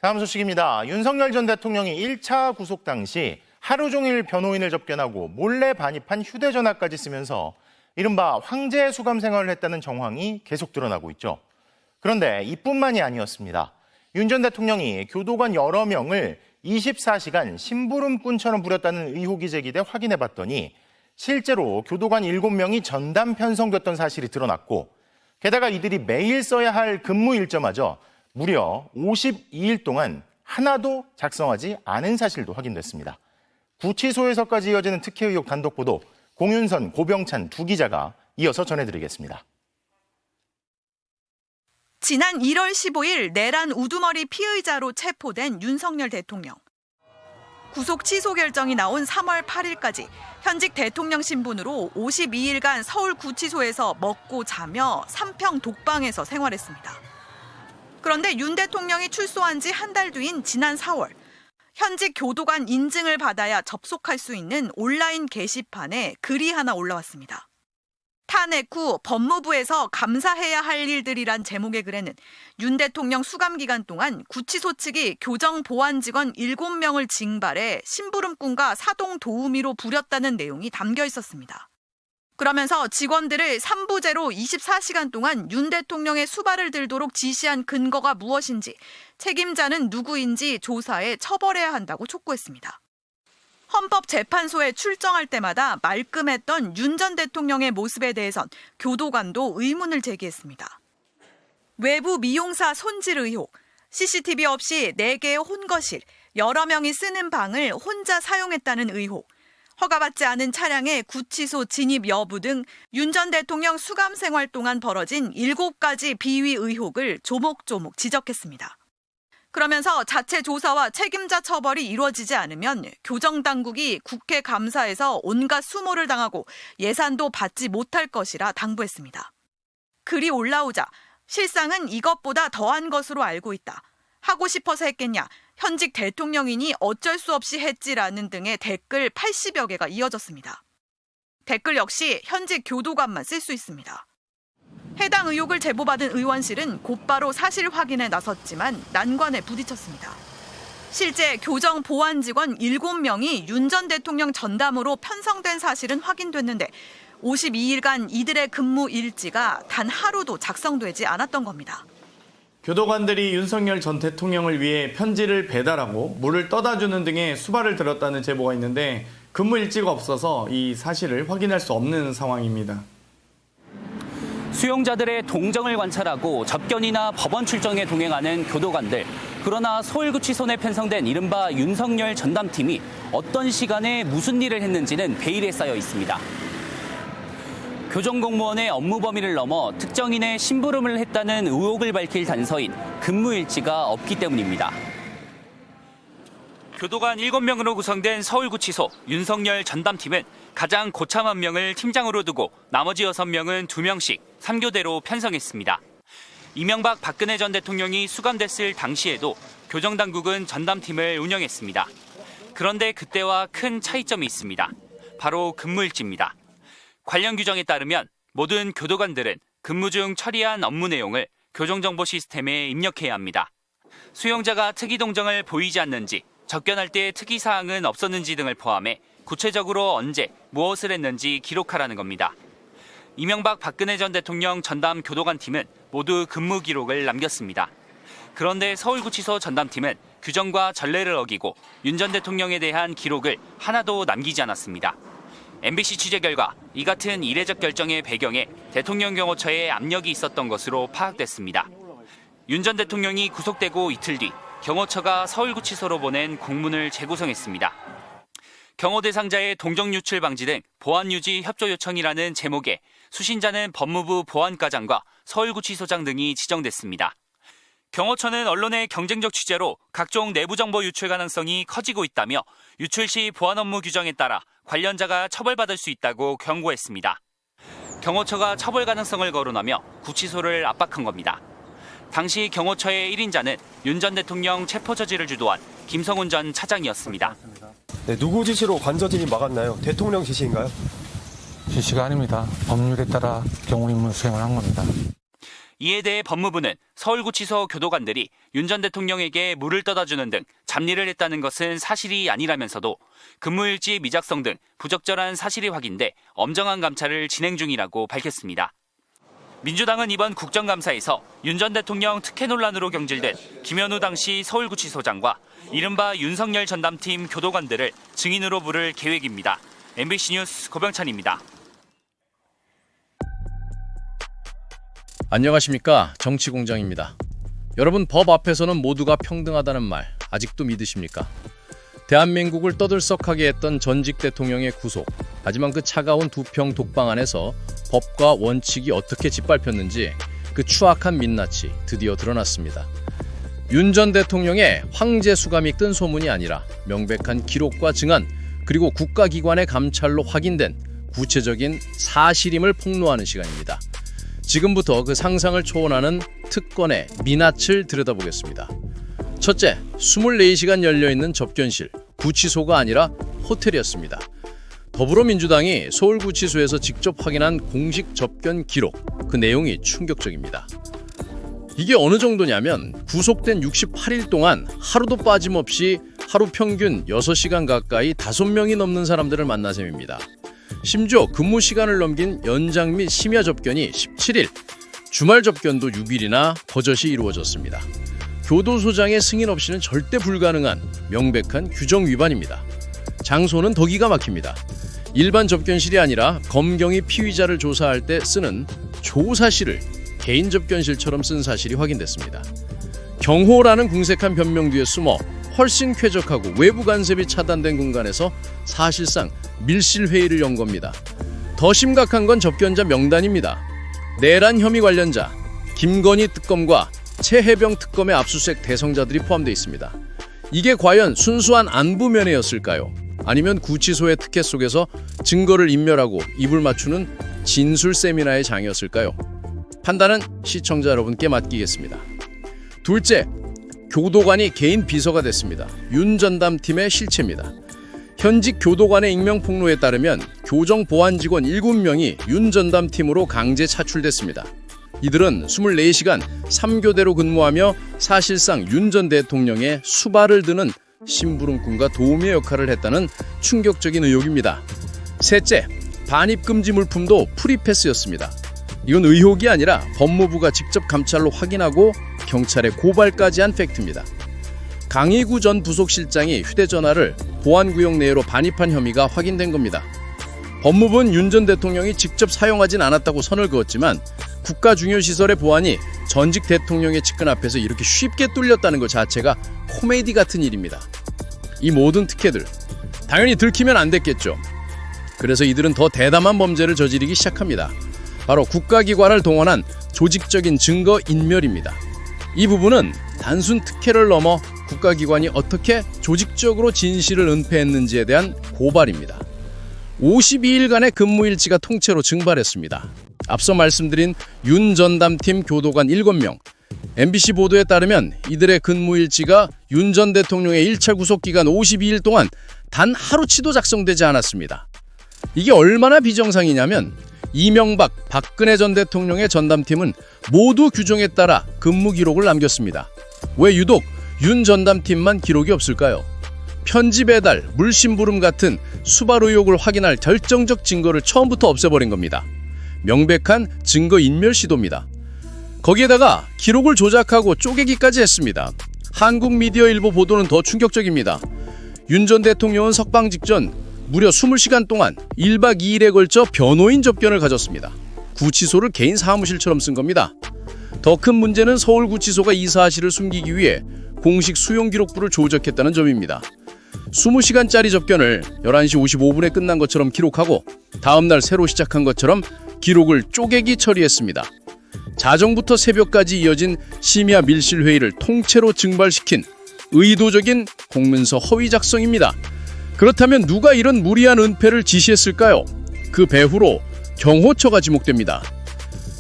다음 소식입니다. 윤석열 전 대통령이 1차 구속 당시 하루 종일 변호인을 접견하고 몰래 반입한 휴대전화까지 쓰면서 이른바 황제 수감 생활을 했다는 정황이 계속 드러나고 있죠. 그런데 이뿐만이 아니었습니다. 윤 전 대통령이 교도관 여러 명을 24시간 심부름꾼처럼 부렸다는 의혹이 제기돼 확인해봤더니 실제로 교도관 7명이 전담 편성됐던 사실이 드러났고 게다가 이들이 매일 써야 할 근무 일정마저 무려 52일 동안 하나도 작성하지 않은 사실도 확인됐습니다. 구치소에서까지 이어지는 특혜 의혹 단독 보도, 공윤선, 고병찬 두 기자가 이어서 전해드리겠습니다. 지난 1월 15일 내란 우두머리 피의자로 체포된 윤석열 대통령. 구속 취소 결정이 나온 3월 8일까지 현직 대통령 신분으로 52일간 서울 구치소에서 먹고 자며 3평 독방에서 생활했습니다. 그런데 윤 대통령이 출소한 지 한 달 뒤인 지난 4월, 현직 교도관 인증을 받아야 접속할 수 있는 온라인 게시판에 글이 하나 올라왔습니다. 탄핵 후 법무부에서 감사해야 할 일들이란 제목의 글에는 윤 대통령 수감 기간 동안 구치소 측이 교정 보안 직원 7명을 징발해 심부름꾼과 사동 도우미로 부렸다는 내용이 담겨 있었습니다. 그러면서 직원들을 3부제로 24시간 동안 윤 대통령의 수발을 들도록 지시한 근거가 무엇인지, 책임자는 누구인지 조사해 처벌해야 한다고 촉구했습니다. 헌법재판소에 출정할 때마다 말끔했던 윤 전 대통령의 모습에 대해선 교도관도 의문을 제기했습니다. 외부 미용사 손질 의혹, CCTV 없이 4개의 혼거실, 여러 명이 쓰는 방을 혼자 사용했다는 의혹, 허가받지 않은 차량의 구치소 진입 여부 등 윤 전 대통령 수감 생활 동안 벌어진 7가지 비위 의혹을 조목조목 지적했습니다. 그러면서 자체 조사와 책임자 처벌이 이루어지지 않으면 교정당국이 국회 감사에서 온갖 수모를 당하고 예산도 받지 못할 것이라 당부했습니다. 글이 올라오자 실상은 이것보다 더한 것으로 알고 있다. 하고 싶어서 했겠냐. 현직 대통령이니 어쩔 수 없이 했지라는 등의 댓글 80여 개가 이어졌습니다. 댓글 역시 현직 교도관만 쓸 수 있습니다. 해당 의혹을 제보받은 의원실은 곧바로 사실 확인에 나섰지만 난관에 부딪혔습니다. 실제 교정 보안 직원 7명이 윤 전 대통령 전담으로 편성된 사실은 확인됐는데 52일간 이들의 근무 일지가 단 하루도 작성되지 않았던 겁니다. 교도관들이 윤석열 전 대통령을 위해 편지를 배달하고 물을 떠다주는 등의 수발을 들었다는 제보가 있는데 근무 일지가 없어서 이 사실을 확인할 수 없는 상황입니다. 수용자들의 동정을 관찰하고 접견이나 법원 출정에 동행하는 교도관들. 그러나 서울구치소 내 편성된 이른바 윤석열 전담팀이 어떤 시간에 무슨 일을 했는지는 베일에 쌓여 있습니다. 교정공무원의 업무 범위를 넘어 특정인의 심부름을 했다는 의혹을 밝힐 단서인 근무 일지가 없기 때문입니다. 교도관 7명으로 구성된 서울구치소 윤석열 전담팀은 가장 고참한 명을 팀장으로 두고 나머지 6명은 2명씩 3교대로 편성했습니다. 이명박 박근혜 전 대통령이 수감됐을 당시에도 교정당국은 전담팀을 운영했습니다. 그런데 그때와 큰 차이점이 있습니다. 바로 근무일지입니다. 관련 규정에 따르면 모든 교도관들은 근무 중 처리한 업무 내용을 교정정보 시스템에 입력해야 합니다. 수용자가 특이동정을 보이지 않는지, 접견할 때 특이사항은 없었는지 등을 포함해 구체적으로 언제 무엇을 했는지 기록하라는 겁니다. 이명박 박근혜 전 대통령 전담 교도관팀은 모두 근무 기록을 남겼습니다. 그런데 서울구치소 전담팀은 규정과 전례를 어기고 윤 전 대통령에 대한 기록을 하나도 남기지 않았습니다. MBC 취재 결과 이 같은 이례적 결정의 배경에 대통령 경호처에 압력이 있었던 것으로 파악됐습니다. 윤 전 대통령이 구속되고 이틀 뒤 경호처가 서울구치소로 보낸 공문을 재구성했습니다. 경호 대상자의 동정 유출 방지 등 보안 유지 협조 요청이라는 제목에 수신자는 법무부 보안과장과 서울구치소장 등이 지정됐습니다. 경호처는 언론의 경쟁적 취재로 각종 내부 정보 유출 가능성이 커지고 있다며 유출 시 보안 업무 규정에 따라 관련자가 처벌받을 수 있다고 경고했습니다. 경호처가 처벌 가능성을 거론하며 구치소를 압박한 겁니다. 당시 경호처의 1인자는 윤 전 대통령 체포 저지를 주도한 김성훈 전 차장이었습니다. 네, 누구 지시로 관저진이 막았나요? 대통령 지시인가요? 지시가 아닙니다. 법률에 따라 경호 임무 수행을 한 겁니다. 이에 대해 법무부는 서울구치소 교도관들이 윤 전 대통령에게 물을 떠다주는 등 잡일을 했다는 것은 사실이 아니라면서도 근무일지 미작성 등 부적절한 사실이 확인돼 엄정한 감찰을 진행 중이라고 밝혔습니다. 민주당은 이번 국정감사에서 윤 전 대통령 특혜 논란으로 경질된 김현우 당시 서울구치소장과 이른바 윤석열 전담팀 교도관들을 증인으로 부를 계획입니다. MBC 뉴스 고병찬입니다. 안녕하십니까, 정치공장입니다. 여러분, 법 앞에서는 모두가 평등하다는 말 아직도 믿으십니까? 대한민국을 떠들썩하게 했던 전직 대통령의 구속. 하지만 그 차가운 두평 독방 안에서 법과 원칙이 어떻게 짓밟혔는지 그 추악한 민낯이 드디어 드러났습니다. 윤 전 대통령의 황제 수감이 뜬 소문이 아니라 명백한 기록과 증언, 그리고 국가기관의 감찰로 확인된 구체적인 사실임을 폭로하는 시간입니다. 지금부터 그 상상을 초월하는 특권의 민낯을 들여다보겠습니다. 첫째, 24시간 열려있는 접견실, 구치소가 아니라 호텔이었습니다. 더불어민주당이 서울구치소에서 직접 확인한 공식 접견 기록, 그 내용이 충격적입니다. 이게 어느 정도냐면 구속된 68일 동안 하루도 빠짐없이 하루 평균 6시간 가까이 5명이 넘는 사람들을 만난 셈입니다. 심지어 근무 시간을 넘긴 연장 및 심야 접견이 17일, 주말 접견도 6일이나 버젓이 이루어졌습니다. 교도소장의 승인 없이는 절대 불가능한 명백한 규정 위반입니다. 장소는 더 기가 막힙니다. 일반 접견실이 아니라 검경이 피의자를 조사할 때 쓰는 조사실을 개인 접견실처럼 쓴 사실이 확인됐습니다. 경호라는 궁색한 변명 뒤에 숨어 훨씬 쾌적하고 외부 간섭이 차단된 공간에서 사실상 밀실 회의를 연 겁니다. 더 심각한 건 접견자 명단입니다. 내란 혐의 관련자, 김건희 특검과 최혜병 특검의 압수수색 대상자들이 포함되어 있습니다. 이게 과연 순수한 안부 면회였을까요? 아니면 구치소의 특혜 속에서 증거를 인멸하고 입을 맞추는 진술 세미나의 장이었을까요? 판단은 시청자 여러분께 맡기겠습니다. 둘째, 교도관이 개인 비서가 됐습니다. 윤 전담팀의 실체입니다. 현직 교도관의 익명 폭로에 따르면 교정 보안 직원 7명이 윤 전담팀으로 강제 차출됐습니다. 이들은 24시간 3교대로 근무하며 사실상 윤 전 대통령의 수발을 드는 심부름꾼과 도우미의 역할을 했다는 충격적인 의혹입니다. 셋째, 반입금지 물품도 프리패스였습니다. 이건 의혹이 아니라 법무부가 직접 감찰로 확인하고 경찰에 고발까지 한 팩트입니다. 강희구 전 부속실장이 휴대전화를 보안구역 내로 반입한 혐의가 확인된 겁니다. 법무부는 윤 전 대통령이 직접 사용하진 않았다고 선을 그었지만 국가중요시설의 보안이 전직 대통령의 측근 앞에서 이렇게 쉽게 뚫렸다는 것 자체가 코미디 같은 일입니다. 이 모든 특혜들 당연히 들키면 안 됐겠죠. 그래서 이들은 더 대담한 범죄를 저지르기 시작합니다. 바로 국가기관을 동원한 조직적인 증거 인멸입니다. 이 부분은 단순 특혜를 넘어 국가기관이 어떻게 조직적으로 진실을 은폐했는지에 대한 고발입니다. 52일간의 근무일지가 통째로 증발했습니다. 앞서 말씀드린 윤 전담팀 교도관 7명, MBC 보도에 따르면 이들의 근무일지가 윤 전 대통령의 1차 구속기간 52일 동안 단 하루치도 작성되지 않았습니다. 이게 얼마나 비정상이냐면 이명박, 박근혜 전 대통령의 전담팀은 모두 규정에 따라 근무 기록을 남겼습니다. 왜 유독 윤 전담팀만 기록이 없을까요? 편지 배달, 물심부름 같은 수발 의혹을 확인할 결정적 증거를 처음부터 없애버린 겁니다. 명백한 증거 인멸 시도입니다. 거기에다가 기록을 조작하고 쪼개기까지 했습니다. 한국미디어일보 보도는 더 충격적입니다. 윤 전 대통령은 석방 직전 무려 20시간 동안 1박 2일에 걸쳐 변호인 접견을 가졌습니다. 구치소를 개인 사무실처럼 쓴 겁니다. 더 큰 문제는 서울구치소가 이 사실을 숨기기 위해 공식 수용기록부를 조작했다는 점입니다. 20시간짜리 접견을 11시 55분에 끝난 것처럼 기록하고 다음날 새로 시작한 것처럼 기록을 쪼개기 처리했습니다. 자정부터 새벽까지 이어진 심야 밀실 회의를 통째로 증발시킨 의도적인 공문서 허위 작성입니다. 그렇다면 누가 이런 무리한 은폐를 지시했을까요? 그 배후로 경호처가 지목됩니다.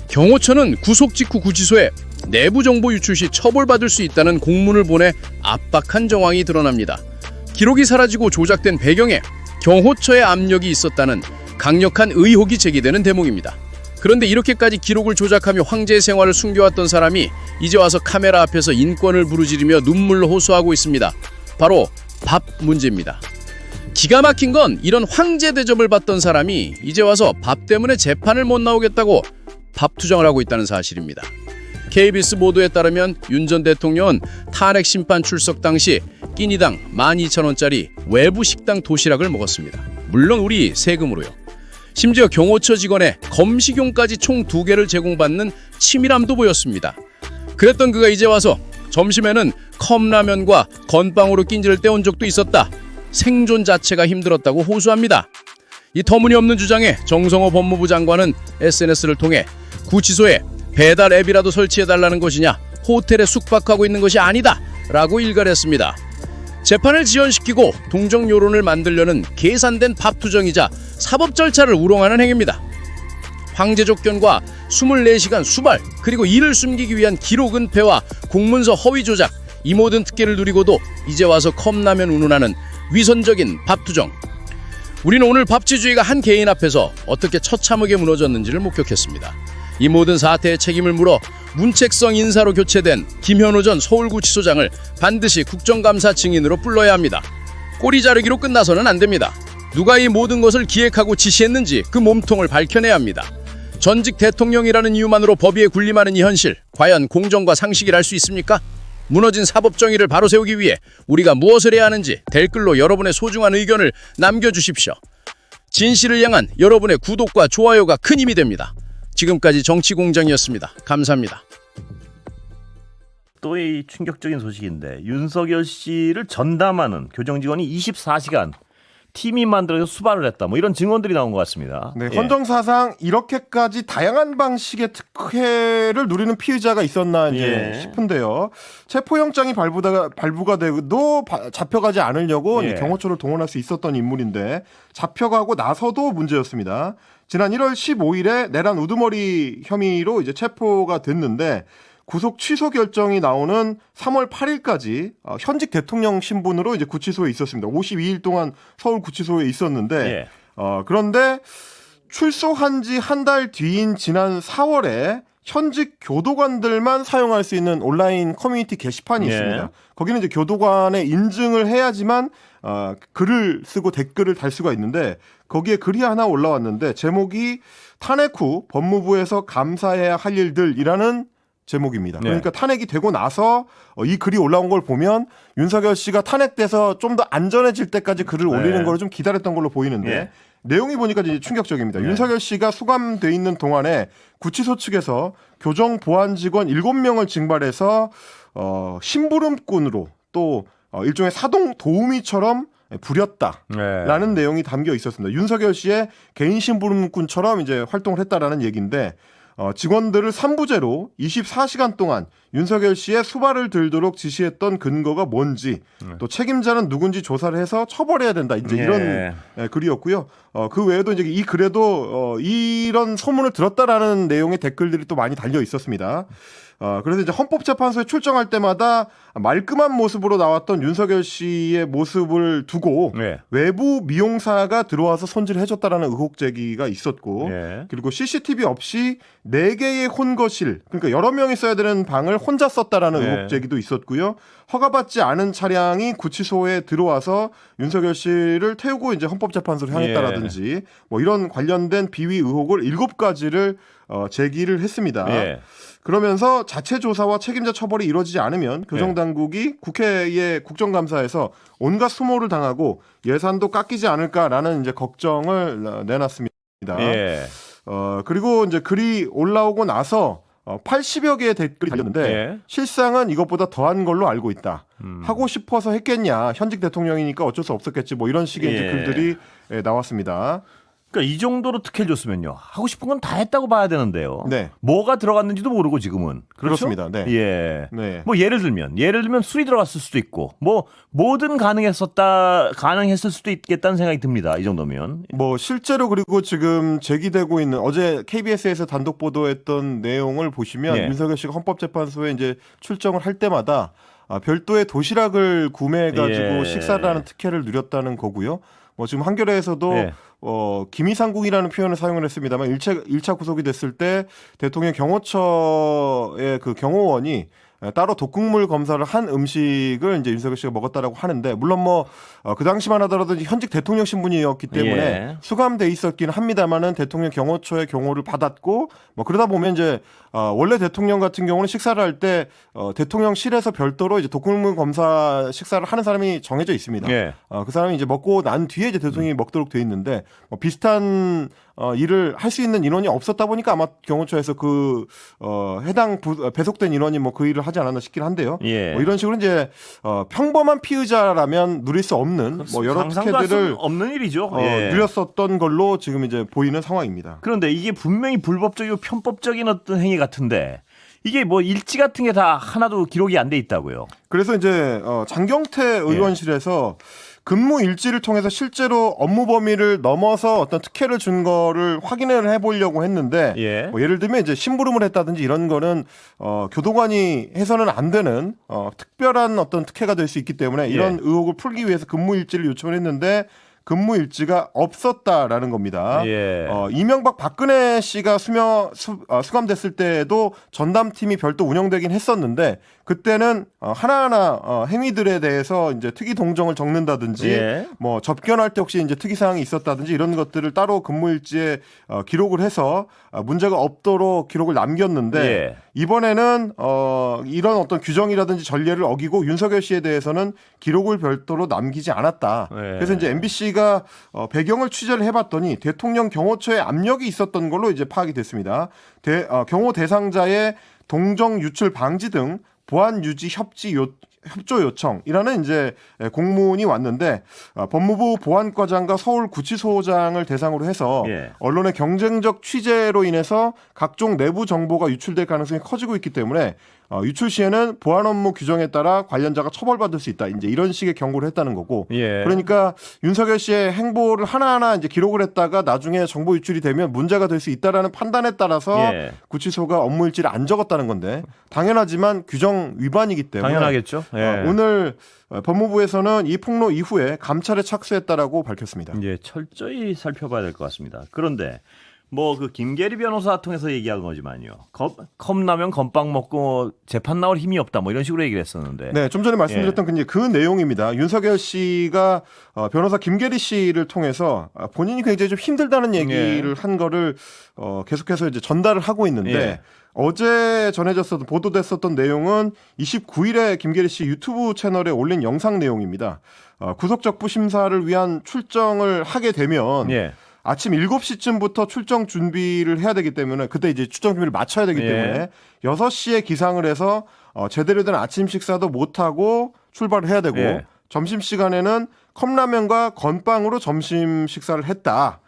경호처는 구속 직후 구치소에 내부 정보 유출 시 처벌받을 수 있다는 공문을 보내 압박한 정황이 드러납니다. 기록이 사라지고 조작된 배경에 경호처의 압력이 있었다는 강력한 의혹이 제기되는 대목입니다. 그런데 이렇게까지 기록을 조작하며 황제의 생활을 숨겨왔던 사람이 이제 와서 카메라 앞에서 인권을 부르짖으며 눈물로 호소하고 있습니다. 바로 밥 문제입니다. 기가 막힌 건 이런 황제 대접을 받던 사람이 이제 와서 밥 때문에 재판을 못 나오겠다고 밥 투정을 하고 있다는 사실입니다. KBS 보도에 따르면 윤 전 대통령은 탄핵 심판 출석 당시 끼니당 12,000원짜리 외부 식당 도시락을 먹었습니다. 물론 우리 세금으로요. 심지어 경호처 직원의 검식용까지 총 2개를 제공받는 치밀함도 보였습니다. 그랬던 그가 이제 와서 점심에는 컵라면과 건빵으로 낀지를 때운 적도 있었다. 생존 자체가 힘들었다고 호소합니다. 이 터무니없는 주장에 정성호 법무부 장관은 SNS를 통해 구치소에 배달 앱이라도 설치해달라는 것이냐, 호텔에 숙박하고 있는 것이 아니다 라고 일갈했습니다. 재판을 지연시키고 동정 여론을 만들려는 계산된 밥투정이자 사법 절차를 우롱하는 행위입니다. 황제 족견과 24시간 수발, 그리고 이를 숨기기 위한 기록 은폐와 공문서 허위 조작, 이 모든 특혜를 누리고도 이제 와서 컵라면 운운하는 위선적인 밥투정. 우리는 오늘 밥지주의가 한 개인 앞에서 어떻게 처참하게 무너졌는지를 목격했습니다. 이 모든 사태의 책임을 물어 문책성 인사로 교체된 김현우 전 서울구치소장을 반드시 국정감사 증인으로 불러야 합니다. 꼬리 자르기로 끝나서는 안 됩니다. 누가 이 모든 것을 기획하고 지시했는지 그 몸통을 밝혀내야 합니다. 전직 대통령이라는 이유만으로 법위에 군림하는 이 현실, 과연 공정과 상식이랄 수 있습니까? 무너진 사법 정의를 바로 세우기 위해 우리가 무엇을 해야 하는지 댓글로 여러분의 소중한 의견을 남겨주십시오. 진실을 향한 여러분의 구독과 좋아요가 큰 힘이 됩니다. 지금까지 정치공정이었습니다. 감사합니다. 또 이 충격적인 소식인데 윤석열 씨를 전담하는 교정 직원이 24시간 팀이 만들어서 수발을 했다. 뭐 이런 증언들이 나온 것 같습니다. 네, 예. 헌정사상 이렇게까지 다양한 방식의 특혜를 누리는 피의자가 있었나 이제 예. 싶은데요. 체포영장이 발부가 되고 잡혀가지 않으려고 예. 경호처를 동원할 수 있었던 인물인데 잡혀가고 나서도 문제였습니다. 지난 1월 15일에 내란 우두머리 혐의로 이제 체포가 됐는데 구속 취소 결정이 나오는 3월 8일까지 현직 대통령 신분으로 이제 구치소에 있었습니다. 52일 동안 서울 구치소에 있었는데 예. 그런데 출소한 지 한 달 뒤인 지난 4월에 현직 교도관들만 사용할 수 있는 온라인 커뮤니티 게시판이 예. 있습니다. 거기는 이제 교도관의 인증을 해야지만 글을 쓰고 댓글을 달 수가 있는데 거기에 글이 하나 올라왔는데 제목이 탄핵 후 법무부에서 감사해야 할 일들이라는 제목입니다. 네. 그러니까 탄핵이 되고 나서 이 글이 올라온 걸 보면 윤석열 씨가 탄핵돼서 좀 더 안전해질 때까지 글을 올리는 네. 걸 좀 기다렸던 걸로 보이는데 네. 내용이 보니까 이제 충격적입니다. 네. 윤석열 씨가 수감돼 있는 동안에 구치소 측에서 교정 보안 직원 7명을 징발해서 심부름꾼으로 또 일종의 사동 도우미처럼 부렸다라는 네. 내용이 담겨 있었습니다. 윤석열 씨의 개인 심부름꾼처럼 이제 활동을 했다라는 얘기인데 직원들을 3부제로 24시간 동안 윤석열 씨의 수발을 들도록 지시했던 근거가 뭔지 또 책임자는 누군지 조사를 해서 처벌해야 된다. 이제 이런 글이었고요. 그 외에도 이제 이 글에도 이런 소문을 들었다라는 내용의 댓글들이 또 많이 달려 있었습니다. 그래서 이제 헌법재판소에 출정할 때마다 말끔한 모습으로 나왔던 윤석열 씨의 모습을 두고 네. 외부 미용사가 들어와서 손질을 해줬다라는 의혹 제기가 있었고 예. 그리고 CCTV 없이 4개의 혼거실, 그러니까 여러 명이 써야 되는 방을 혼자 썼다라는 네. 의혹 제기도 있었고요. 허가받지 않은 차량이 구치소에 들어와서 윤석열 씨를 태우고 이제 헌법재판소를 향했다라든지 뭐 이런 관련된 비위 의혹을 7가지를 제기를 했습니다. 예. 그러면서 자체 조사와 책임자 처벌이 이루어지지 않으면 교정당국이 국회의 국정감사에서 온갖 수모를 당하고 예산도 깎이지 않을까라는 이제 걱정을 내놨습니다. 예. 그리고 이제 글이 올라오고 나서 80여 개의 댓글이 달렸는데 예. 실상은 이것보다 더한 걸로 알고 있다. 하고 싶어서 했겠냐. 현직 대통령이니까 어쩔 수 없었겠지. 뭐 이런 식의 이제 예. 글들이 나왔습니다. 그러니까 이 정도로 특혜를 줬으면요. 하고 싶은 건 다 했다고 봐야 되는데요. 네. 뭐가 들어갔는지도 모르고 지금은. 그렇죠? 그렇습니다. 네. 예. 네. 뭐 예를 들면 술이 들어갔을 수도 있고 뭐 뭐든 가능했을 수도 있겠다는 생각이 듭니다. 이 정도면. 뭐 실제로 그리고 지금 제기되고 있는 어제 KBS에서 단독 보도했던 내용을 보시면 예. 윤석열 씨가 헌법재판소에 이제 출정을 할 때마다 별도의 도시락을 구매해가지고 예. 식사를 하는 특혜를 누렸다는 거고요. 뭐 지금 한겨레에서도 네. 기미상궁이라는 표현을 사용을 했습니다만 1차 구속이 됐을 때 대통령 경호처의 그 경호원이 따로 독극물 검사를 한 음식을 이제 윤석열 씨가 먹었다라고 하는데 물론 뭐 그 당시만 하더라도 현직 대통령 신분이었기 때문에 예. 수감돼 있었긴 합니다만은 대통령 경호처의 경호를 받았고 뭐 그러다 보면 이제 원래 대통령 같은 경우는 식사를 할 때 대통령실에서 별도로 이제 독극물 검사 식사를 하는 사람이 정해져 있습니다. 예. 그 사람이 이제 먹고 난 뒤에 이제 대통령이 먹도록 돼 있는데 뭐 비슷한 일을 할 수 있는 인원이 없었다 보니까 아마 경호처에서 그 해당 배속된 인원이 뭐 그 일을 하지 않았나 싶긴 한데요. 예. 뭐 이런 식으로 이제 평범한 피의자라면 누릴 수 없는 뭐 여러 상상도 할 특혜들을 수 없는 일이죠. 예. 누렸었던 걸로 지금 이제 보이는 상황입니다. 그런데 이게 분명히 불법적이고 편법적인 어떤 행위 같은데 이게 뭐 일지 같은 게 다 하나도 기록이 안 돼 있다고요. 그래서 이제 장경태 의원실에서 근무 일지를 통해서 실제로 업무 범위를 넘어서 어떤 특혜를 준 거를 확인을 해보려고 했는데 예. 뭐 예를 들면 이제 심부름을 했다든지 이런 거는 교도관이 해서는 안 되는 특별한 어떤 특혜가 될 수 있기 때문에 이런 의혹을 풀기 위해서 근무 일지를 요청을 했는데 근무 일지가 없었다라는 겁니다. 예. 이명박 박근혜 씨가 수감됐을 때에도 전담팀이 별도 운영되긴 했었는데 그때는 하나하나 행위들에 대해서 이제 특이 동정을 적는다든지 예. 뭐 접견할 때 혹시 이제 특이 사항이 있었다든지 이런 것들을 따로 근무 일지에 기록을 해서 문제가 없도록 기록을 남겼는데 예. 이번에는 이런 어떤 규정이라든지 전례를 어기고 윤석열 씨에 대해서는 기록을 별도로 남기지 않았다. 예. 그래서 이제 MBC가 배경을 취재를 해봤더니 대통령 경호처에 압력이 있었던 걸로 이제 파악이 됐습니다. 경호 대상자의 동정 유출 방지 등 보안 유지 협조 요청이라는 이제 공문이 왔는데 법무부 보안과장과 서울구치소장을 대상으로 해서 예. 언론의 경쟁적 취재로 인해서 각종 내부 정보가 유출될 가능성이 커지고 있기 때문에 유출 시에는 보안 업무 규정에 따라 관련자가 처벌받을 수 있다. 이제 이런 식의 경고를 했다는 거고. 예. 그러니까 윤석열 씨의 행보를 하나하나 이제 기록을 했다가 나중에 정보 유출이 되면 문제가 될 수 있다라는 판단에 따라서 예. 구치소가 업무 일지를 안 적었다는 건데 당연하지만 규정 위반이기 때문에 당연하겠죠. 예. 오늘 법무부에서는 이 폭로 이후에 감찰에 착수했다라고 밝혔습니다. 이제 철저히 살펴봐야 될 것 같습니다. 그런데 뭐 그 김계리 변호사 통해서 얘기한 거지만요. 컵라면 건빵 먹고 재판 나올 힘이 없다. 뭐 이런 식으로 얘기를 했었는데. 네, 좀 전에 말씀드렸던 그 내용입니다. 윤석열 씨가 변호사 김계리 씨를 통해서 본인이 굉장히 좀 힘들다는 얘기를 한 거를 계속해서 이제 전달을 하고 있는데 예. 어제 전해졌었던 보도됐었던 내용은 29일에 김계리 씨 유튜브 채널에 올린 영상 내용입니다. 구속적부 심사를 위한 출정을 하게 되면 예. 아침 7시쯤부터 출정 준비를 해야 되기 때문에 그때 이제 출정 준비를 마쳐야 되기 예. 때문에 6시에 기상을 해서 제대로 된 아침 식사도 못하고 출발을 해야 되고 예. 점심시간에는 컵라면과 건빵으로 점심 식사를 했다.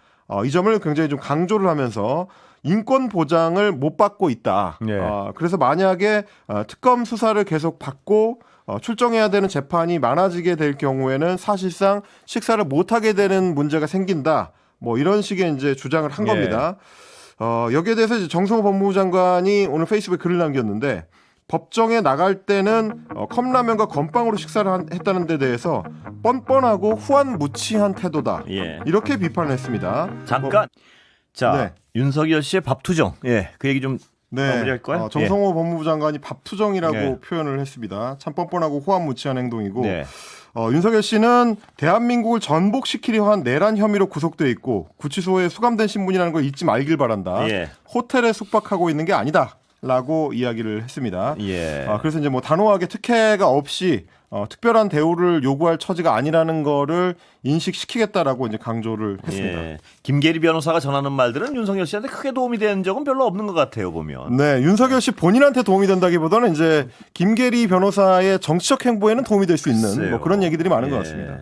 이 점을 굉장히 좀 강조를 하면서 인권 보장을 못 받고 있다. 예. 그래서 만약에 특검 수사를 계속 받고 출정해야 되는 재판이 많아지게 될 경우에는 사실상 식사를 못하게 되는 문제가 생긴다. 뭐 이런 식의 이제 주장을 한 예. 겁니다. 여기에 대해서 이제 정성호 법무부 장관이 오늘 페이스북에 글을 남겼는데 법정에 나갈 때는 컵라면과 건빵으로 식사를 했다는 데 대해서 뻔뻔하고 후안무치한 태도다. 예. 이렇게 비판을 했습니다. 잠깐. 자, 네. 윤석열 씨의 밥투정. 예. 그 얘기 좀 마무리할까요? 정성호 법무부 장관이 밥투정이라고 예. 표현을 했습니다. 참 뻔뻔하고 후안무치한 행동이고 네. 윤석열 씨는 대한민국을 전복시키려 한 내란 혐의로 구속돼 있고 구치소에 수감된 신분이라는 걸 잊지 말길 바란다. 예. 호텔에 숙박하고 있는 게 아니다. 라고 이야기를 했습니다. 예. 그래서 이제 뭐 단호하게 특혜가 없이 특별한 대우를 요구할 처지가 아니라는 거를 인식시키겠다라고 이제 강조를 했습니다. 예. 김계리 변호사가 전하는 말들은 윤석열 씨한테 크게 도움이 된 적은 별로 없는 것 같아요, 보면. 네, 윤석열 씨 본인한테 도움이 된다기보다는 이제 김계리 변호사의 정치적 행보에는 도움이 될 수 있는 글쎄요. 뭐 그런 얘기들이 많은 것 예. 같습니다.